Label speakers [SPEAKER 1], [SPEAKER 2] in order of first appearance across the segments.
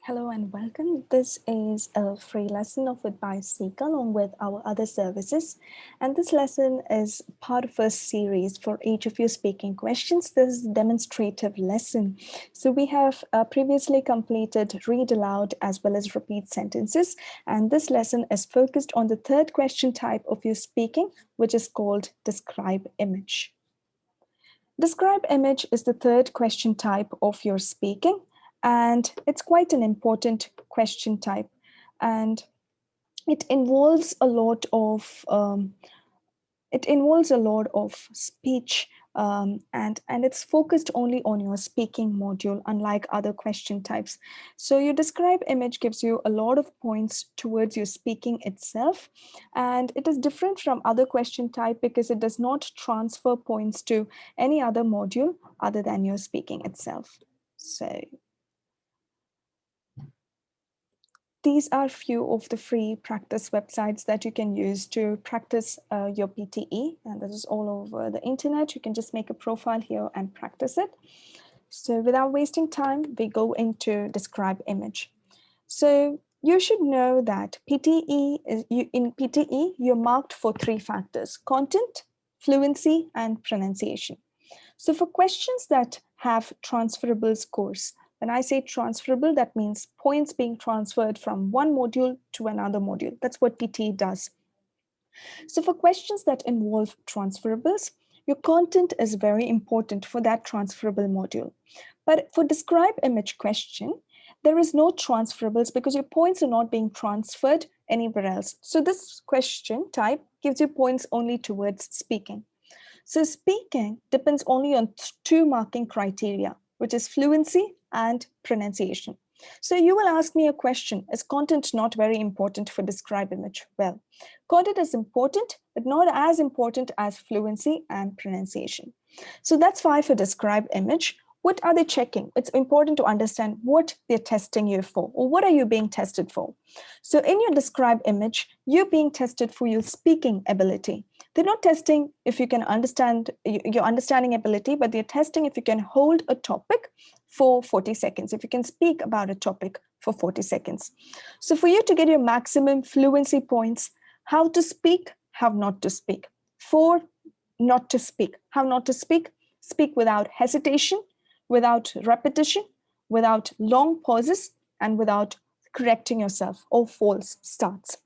[SPEAKER 1] Hello and welcome. This is a free lesson offered by Seeka along with our other services. And this lesson is part of a series for each of you speaking questions. This is a demonstrative lesson. So we have previously completed read aloud as well as repeat sentences. And this lesson is focused on the third question type of your speaking, which is called describe image. Describe image is the third question type of your speaking. And it's quite an important question type, and it involves a lot of speech, and it's focused only on your speaking module, unlike other question types. So your describe image gives you a lot of points towards your speaking itself, and it is different from other question type because it does not transfer points to any other module other than your speaking itself. So these are few of the free practice websites that you can use to practice your PTE, and this is all over the internet. You can just make a profile here and practice it. So without wasting time, we go into describe image. So you should know that in PTE, you're marked for three factors: content, fluency, and pronunciation. So for questions that have transferable scores, when I say transferable, that means points being transferred from one module to another module. That's what PTE does. So for questions that involve transferables, your content is very important for that transferable module. But for describe image question, there is no transferables because your points are not being transferred anywhere else. So this question type gives you points only towards speaking. So speaking depends only on two marking criteria, which is fluency and pronunciation. So you will ask me a question: is content not very important for describe image? Well, content is important, but not as important as fluency and pronunciation. So that's why for describe image, what are they checking? It's important to understand what they're testing you for, or what are you being tested for? So in your describe image, you're being tested for your speaking ability. They're not testing if you can understand your understanding ability, but they're testing if you can hold a topic for 40 seconds, if you can speak about a topic for 40 seconds. So for you to get your maximum fluency points, how to speak, how not to speak. For not to speak, how not to speak: speak without hesitation, without repetition, without long pauses, and without correcting yourself or false starts.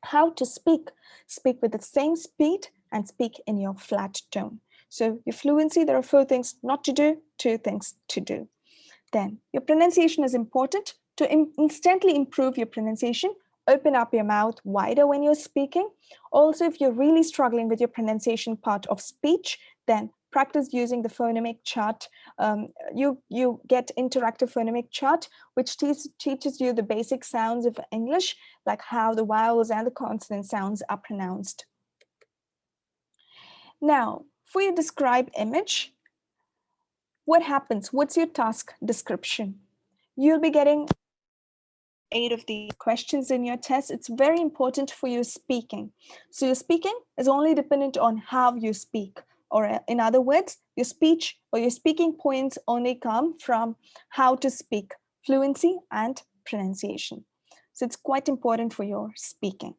[SPEAKER 1] How to speak: speak with the same speed and speak in your flat tone. So your fluency, there are 4 things not to do, 2 things to do. Then your pronunciation is important. To instantly improve your pronunciation, open up your mouth wider when you're speaking. Also, if you're really struggling with your pronunciation part of speech, then practice using the phonemic chart. You get interactive phonemic chart, which teaches you the basic sounds of English, like how the vowels and the consonant sounds are pronounced. Now, for your describe image, what happens? What's your task description? You'll be getting 8 of these questions in your test. It's very important for your speaking. So your speaking is only dependent on how you speak, or in other words, your speech or your speaking points only come from how to speak, fluency and pronunciation. So it's quite important for your speaking.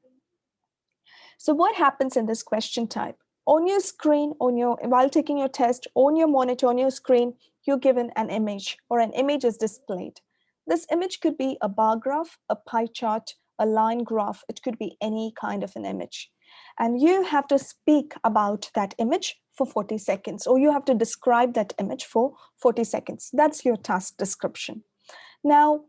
[SPEAKER 1] So what happens in this question type? On your screen, while taking your test, on your monitor, on your screen, you're given an image, or an image is displayed. This image could be a bar graph, a pie chart, a line graph. It could be any kind of an image. And you have to speak about that image for 40 seconds, or you have to describe that image for 40 seconds. That's your task description. Now,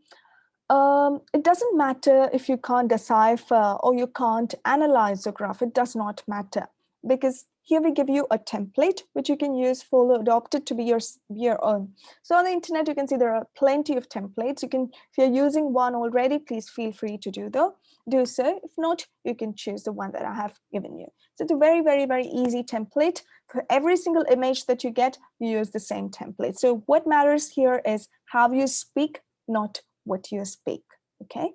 [SPEAKER 1] it doesn't matter if you can't decipher or you can't analyze the graph. It does not matter, because here we give you a template which you can use, follow, adopt it to be your own. So on the internet, you can see there are plenty of templates. You can, if you're using one already, please feel free to do so. If not, you can choose the one that I have given you. So it's a very, very, very easy template. For every single image that you get, you use the same template. So what matters here is how you speak, not what you speak. Okay,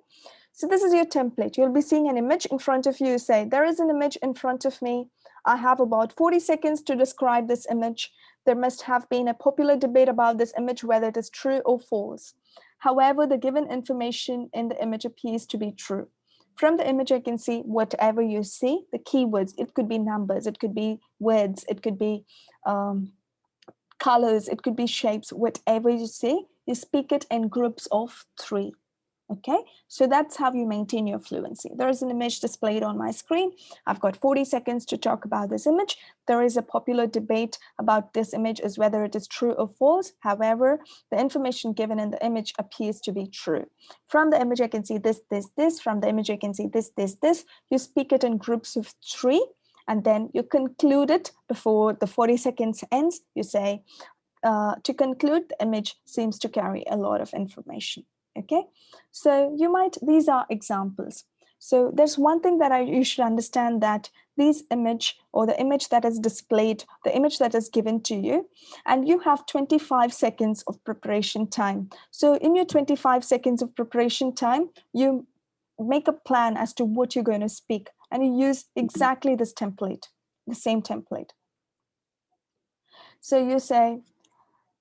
[SPEAKER 1] so this is your template. You'll be seeing an image in front of you. Say, there is an image in front of me. I have about 40 seconds to describe this image. There must have been a popular debate about this image, whether it is true or false. However, the given information in the image appears to be true. From the image, I can see whatever you see, the keywords. It could be numbers, it could be words, it could be colors, it could be shapes, whatever you see, you speak it in groups of 3. Okay, so that's how you maintain your fluency. There is an image displayed on my screen. I've got 40 seconds to talk about this image. There is a popular debate about this image as whether it is true or false. However, the information given in the image appears to be true. From the image, I can see this, this, this. From the image, I can see this, this, this. You speak it in groups of 3, and then you conclude it before the 40 seconds ends. You say, to conclude, the image seems to carry a lot of information. Okay, so these are examples. So there's one thing that you should understand, that these image, or the image that is displayed, the image that is given to you, and you have 25 seconds of preparation time. So in your 25 seconds of preparation time, you make a plan as to what you're going to speak, and you use exactly this template, the same template. So you say,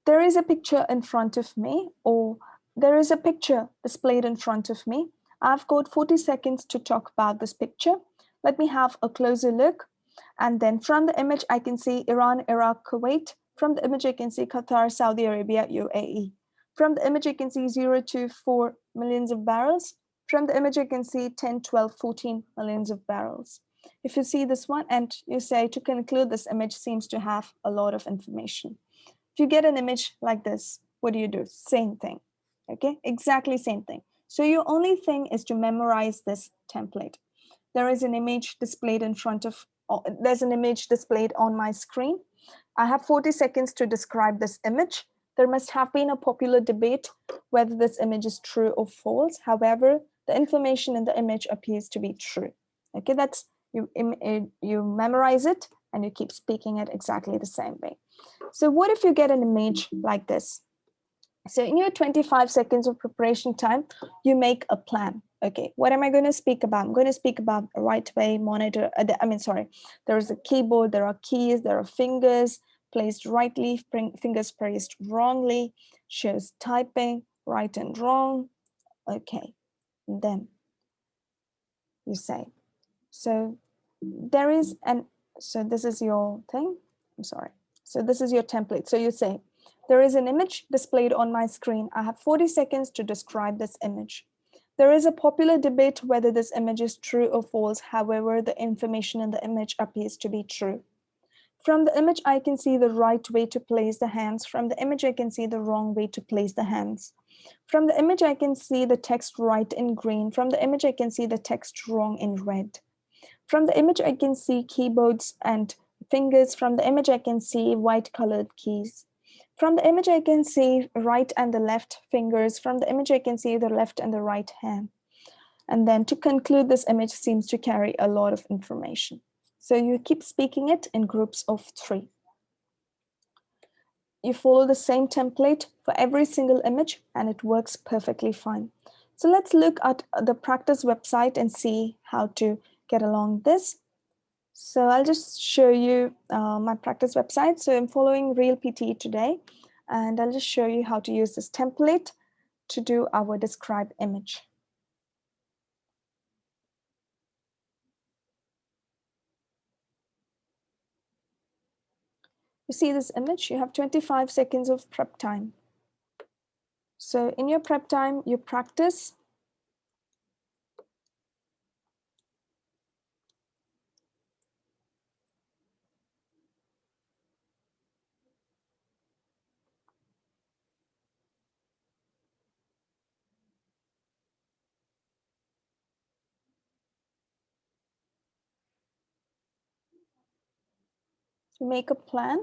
[SPEAKER 1] there is a picture in front of me, or there is a picture displayed in front of me. I've got 40 seconds to talk about this picture. Let me have a closer look. And then from the image, I can see Iran, Iraq, Kuwait. From the image, I can see Qatar, Saudi Arabia, UAE. From the image, I can see 0 to 4 millions of barrels. From the image, I can see 10, 12, 14 millions of barrels. If you see this one and you say, to conclude, this image seems to have a lot of information. If you get an image like this, what do? Same thing, okay? Exactly same thing. So your only thing is to memorize this template. There is an image displayed there's an image displayed on my screen. I have 40 seconds to describe this image. There must have been a popular debate whether this image is true or false. However, the information in the image appears to be true. Okay, that's you memorize it and you keep speaking it exactly the same way. So what if you get an image like this? So in your 25 seconds of preparation time, you make a plan. Okay, what am I going to speak about? I'm going to speak about a right way monitor. There is a keyboard, there are keys, there are fingers placed rightly, fingers placed wrongly, shows typing, right and wrong. Okay, and then you say, so there is so this is your thing. I'm sorry. So this is your template. So you say, there is an image displayed on my screen. I have 40 seconds to describe this image. There is a popular debate whether this image is true or false. However, the information in the image appears to be true. From the image, I can see the right way to place the hands. From the image, I can see the wrong way to place the hands. From the image, I can see the text right in green. From the image, I can see the text wrong in red. From the image, I can see keyboards and fingers. From the image, I can see white colored keys. From the image, I can see right and the left fingers. From the image, I can see the left and the right hand. And then to conclude, this image seems to carry a lot of information. So you keep speaking it in groups of 3. You follow the same template for every single image and it works perfectly fine. So let's look at the practice website and see how to get along this. So I'll just show you my practice website. So I'm following Real PTE today, and I'll just show you how to use this template to do our describe image. You see this image, you have 25 seconds of prep time. So in your prep time, you practice. You make a plan.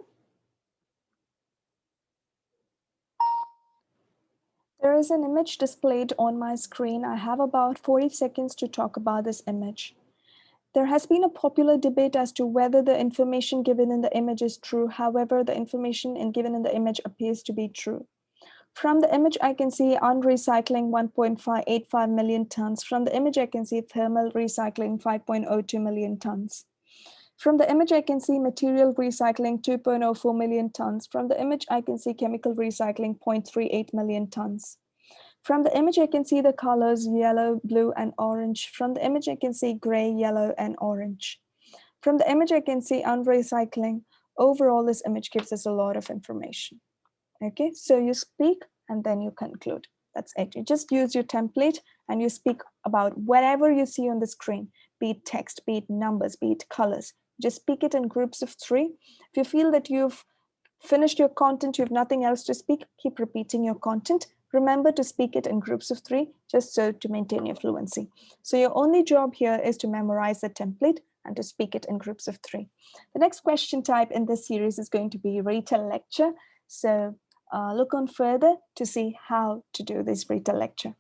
[SPEAKER 1] There is an image displayed on my screen. I have about 40 seconds to talk about this image. There has been a popular debate as to whether the information given in the image is true. However, the information given in the image appears to be true. From the image, I can see unrecycling 1.585 million tons. From the image, I can see thermal recycling 5.02 million tons. From the image, I can see material recycling 2.04 million tons. From the image, I can see chemical recycling 0.38 million tons. From the image, I can see the colors yellow, blue, and orange. From the image, I can see gray, yellow, and orange. From the image, I can see unrecycling. Overall, this image gives us a lot of information. Okay, so you speak and then you conclude. That's it. You just use your template and you speak about whatever you see on the screen, be it text, be it numbers, be it colors. Just speak it in groups of 3. If you feel that you've finished your content, you have nothing else to speak, keep repeating your content. Remember to speak it in groups of 3, just so to maintain your fluency. So your only job here is to memorize the template and to speak it in groups of 3. The next question type in this series is going to be retell lecture. So look on further to see how to do this retell lecture.